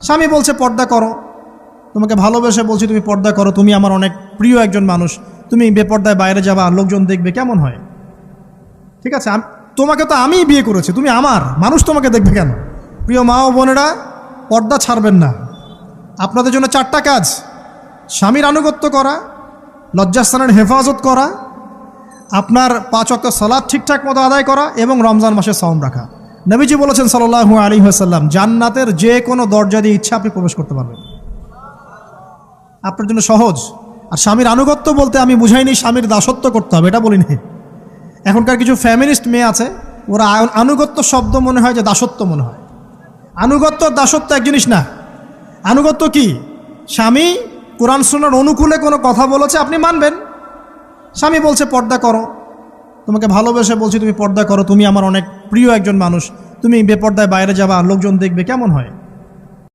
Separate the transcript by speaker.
Speaker 1: স্বামী বলছে পর্দা করো, তোমাকে ভালোবেসে বলছি তুমি পর্দা করো, তুমি আমার অনেক প্রিয় একজন মানুষ, তুমি বেপর্দায় বাইরে যাবা, লোকজন দেখবে, কেমন হয়? ঠিক আছে, তোমাকে তো আমিই বিয়ে করেছি, তুমি আমার, মানুষ তোমাকে দেখবে কেন? প্রিয় মা ও বোনেরা, পর্দা ছাড়বেন না। আপনাদের জন্য 4টা কাজ: স্বামীর আনুগত্য করা, লজ্জাস্থানের হেফাজত করা, আপনার 5 ওয়াক্ত সালাত ঠিকঠাক মতো আদায় করা এবং রমজান মাসে সাওম রাখা। নবীজি বলেছেন সাল্লাল্লাহু আলাইহি ওয়াসাল্লাম, জান্নাতের যে কোনো দরজা দিয়ে ইচ্ছা আপনি প্রবেশ করতে পারবেন। আপনার জন্য সহজ। আর স্বামীর আনুগত্য বলতে আমি বুঝাইনি স্বামীর দাসত্ব করতে হবে, এটা বলিনি। এখনকার কিছু ফ্যামিলিস্ট মেয়ে আছে, ওরা আনুগত্য শব্দ মনে হয় যে দাসত্ব মনে হয়। আনুগত্য দাসত্ব এক জিনিস না। আনুগত্য কি? স্বামী কোরআন সুন্নাহর অনুকূলে কোনো কথা বলেছে, আপনি মানবেন। স্বামী বলছে পর্দা করো, তোমাকে ভালোবেসে বলছি তুমি পর্দা করো, তুমি আমার অনেক প্রিয় একজন মানুষ, তুমি বেপর্দায় বাইরে যাবা, লোকজন দেখবে, কেমন হয়?